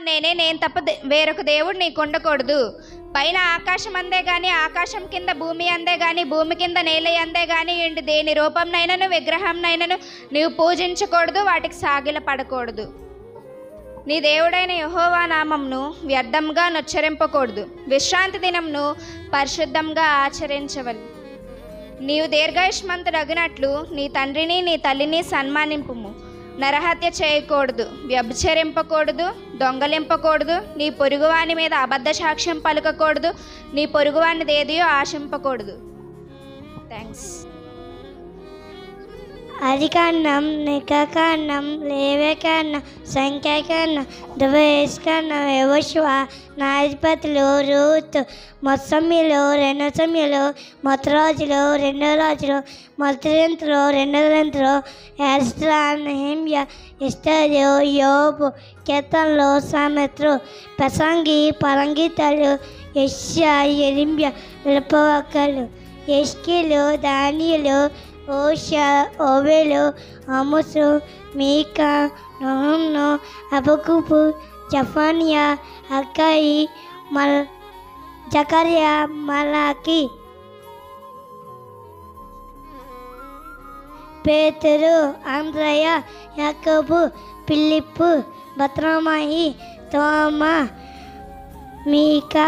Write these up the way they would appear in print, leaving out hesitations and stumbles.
నేనే, నేను తప్ప వేరొక దేవుడు నీకు ఉండకూడదు. పైన ఆకాశం అందే గాని, ఆకాశం కింద భూమి అందే గాని, భూమి కింద నేల అందే గాని ఇంటి దేని రూపంనైనను విగ్రహంనైనను నీవు పూజించకూడదు, వాటికి సాగిల పడకూడదు. నీ దేవుడైన యెహోవా నామంను వ్యర్థంగా నొచ్చరింపకూడదు. విశ్రాంతి దినంను పరిశుద్ధంగా ఆచరించవలెను. నీవు దీర్ఘాయుష్మంతుడగినట్లు నీ తండ్రిని నీ తల్లిని సన్మానింపుము. నరహత్య చేయకూడదు, వ్యభిచరింపకూడదు, దొంగలింపకూడదు, నీ పొరుగువాని మీద అబద్ధ సాక్ష్యం పలకకూడదు, నీ పొరుగువానిది ఏదియో ఆశింపకూడదు. థ్యాంక్స్. ఆదికాండం, నిర్గమకాండం, లేవియకాండం, సంఖ్యాకాండం, ధర్మశాస్త్రం, యెహోషువ, న్యాయాధిపతులు, రూతు, మొత్సమ్యులు, రెండో సమూయేలు, మొదటి రాజులు, రెండో రాజులు, మొదటి గ్రంథులు, రెండో గ్రంథులు, ఎజ్రా, నెహెమ్యా, ఎస్తేరు, యోబు, కీర్తనలు, సామెతలు, ప్రసంగి, పరంగీతాలు, యెషయా, యెరెమీయా, విలాపవాక్యాలు, యెహెజ్కేలు, దానియేలు, ఓషియా, ఓబేలు, ఆమోసు, మీకా, నహూము, హబక్కూకు, జెఫన్యా, హగ్గయి, జకర్యా, మలాకి. పేతురు, అంద్రయ, యాకోబు, ఫిలిప్పు, బర్తలోమాయి, తోమా, మీకా,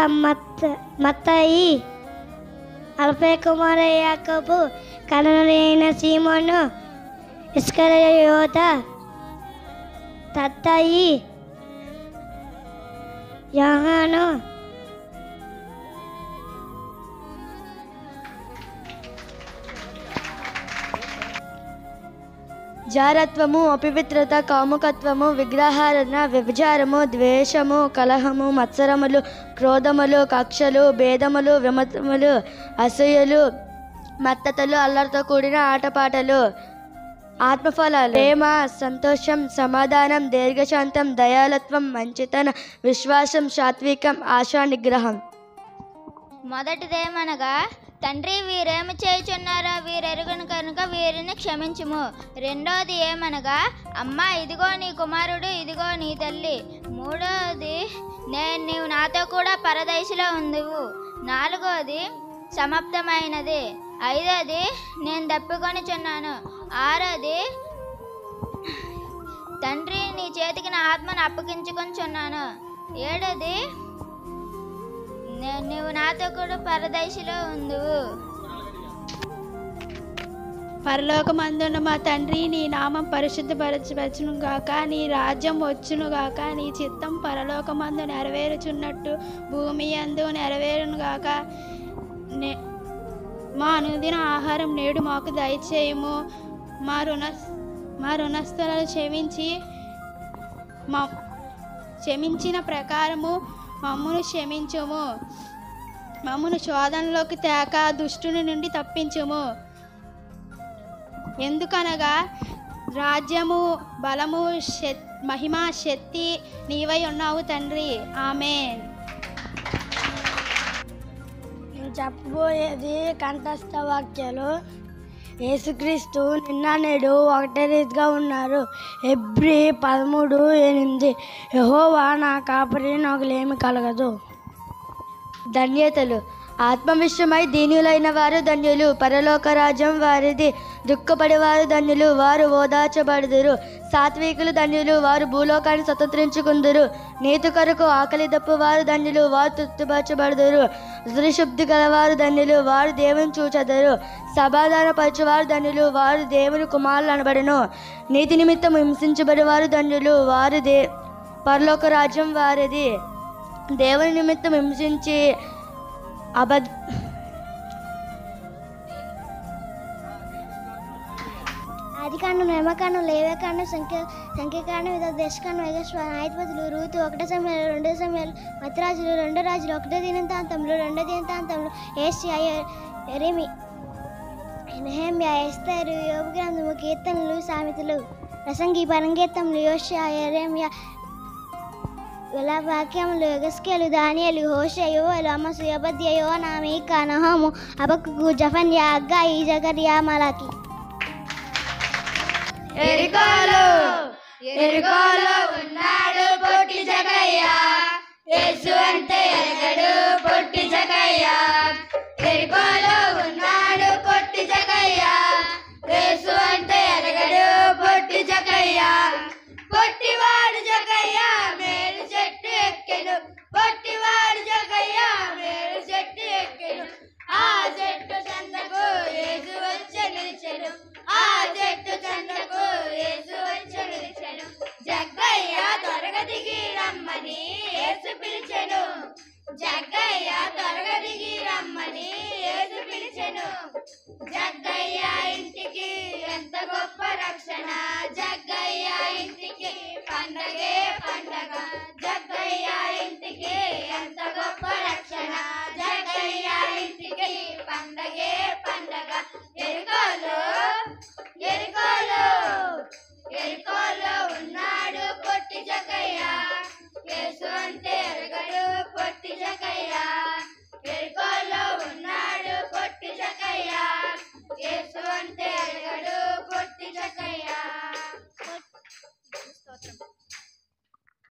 మత్తయి, అల్ఫయి కుమారు యాకోబు, కనానీయుడైన సీమోను, ఇస్కరియోత, తత్తయి, యోహాను. జారత్వము, అపవిత్రత, కాముకత్వము, విగ్రహారాధన, వ్యభిచారము, ద్వేషము, కలహము, మత్సరములు, క్రోధములు, కక్షలు, భేదములు, విమతములు, అసూయలు, మత్తతలు, అల్లరితో కూడిన ఆటపాటలు. ఆత్మఫలాలు: ప్రేమ, సంతోషం, సమాధానం, దీర్ఘశాంతం, దయాళత్వం, మంచితనం, విశ్వాసం, సాత్వికం, ఆశా నిగ్రహం. మొదటిదేమనగా, తండ్రి వీరేమి చేయుచున్నారో వీరెరుగను కనుక వీరిని క్షమించుము. రెండోది ఏమనగా, అమ్మా ఇదిగో నీ కుమారుడు, ఇదిగో నీ తల్లి. మూడోది, నీవు నాతో కూడా పరదైసులో ఉందువు. నాలుగోది సమాప్తమైనది. ఐదోది, నేను తప్పికొనిచున్నాను. ఆరోది, తండ్రి నీ చేతికి నా ఆత్మను అప్పగించుకొనిచున్నాను. ఏడోది, నీవు నాతో కూడా పరదైసులో ఉందువు. పరలోకమందున్న మా తండ్రి, నీ నామం పరిశుద్ధపరచబడును గాక, నీ రాజ్యం వచ్చును గాక, నీ చిత్తం పరలోకమందు నెరవేరుచున్నట్టు భూమి యందు నెరవేరును గాక. మా అనుదిన ఆహారం నేడు మాకు దయచేయము. మా రుణస్థులను క్షమించిన ప్రకారము మమ్మును క్షమించుము. మమ్మును శోధనలోకి తేక దుష్టుని నుండి తప్పించుము. ఎందుకనగా రాజ్యము, బలము, మహిమ, శక్తి నీవై ఉన్నావు తండ్రి. ఆమేన్. చెప్పబోయేది కంఠస్థ వాక్యాలు. యేసుక్రీస్తు నిన్న నేడు ఒకటే రీతిగా ఉన్నారు. హెబ్రీ 13:8 యెహోవా నా కాపరి, నాకు లేమి కలగదు. ధన్యతలు: ఆత్మవిషయమై దీనులైన వారు ధన్యులు, పరలోక రాజ్యం వారిది. దుఃఖపడేవారు ధన్యులు, వారు ఓదార్చబడుదురు. సాత్వికులు ధన్యులు, వారు భూలోకాన్ని స్వతంత్రించుకుందురు. నీతి కొరకు ఆకలి దప్పు వారు ధన్యులు, వారు తృప్తిపరచబడుదురు. హృదయశుద్ధి గలవారు ధన్యులు, వారు దేవుని చూచెదరు. సమాధానపరచువారు ధన్యులు, వారు దేవుని కుమారులు అనబడును. నీతి నిమిత్తం హింసించబడేవారు ధన్యులు, వారు పరలోక రాజ్యం వారిది. దేవుని నిమిత్తం హింసించి ఆదికాండం, నిర్గమకాండం, లేవియకాండం, సంఖ్యాకాండం, దేశకాండం, యెహోషువ, న్యాయాధిపతులు, రూతు, 1 సమూయేలు, 2 సమూయేలు, మొదటి రాజులు, 2 రాజులు, 1 దినవృత్తాంతములు, 2 దినవృత్తాంతములు, యెషయా, యెరెమీయా, నెహెమ్యా, ఎస్తేరు, యోబు గ్రంథము, కీర్తనలు, సామెతలు, ప్రసంగి, పరంగీతములు, యోషియా, యెరెమీయా, విలాపవాక్యములు, యెహెజ్కేలు, దానియేలు, హోషేయ, యోవేలు, ఆమోసు, ఓబద్యా, యోనా, మీకా, నహూము, హబక్కూకు, జెఫన్యా, హగ్గయి, జకర్యా, మలాకి. ఎరికోలు ఎరుకోలో ఉన్నాడు పొట్టి జగయ్య, యేసు అంటే ఎరగడు పొట్టి జగయ్య. ఎరుకోలో ఉన్నాడు పొట్టి జగయ్య, యేసు అంటే ఎరగడు పొట్టి జగయ్య. పొట్టివాడు జగయ్య మేలు చెట్టు ఎక్కెను, పొట్టివాడు జగయ్య మేలు చెట్టు ఎక్కెను. ఆ చెట్టు చందకు యేసు వచ్చి నిలిచెను, ఆ చెట్టు చందకు యేసు వచ్చి నిలిచెను. జగ్గయ్య త్వరగా దిగి రమ్మని యేసు పిలిచెను, జగ్గయ్య త్వరగా దిగి రమ్మని యేసు పిలిచెను. జగ్గయ్య ఇంటికి ఎంత గొప్ప రక్షణ, జగ్గయ్య ఇంటికి పండగే పండగ.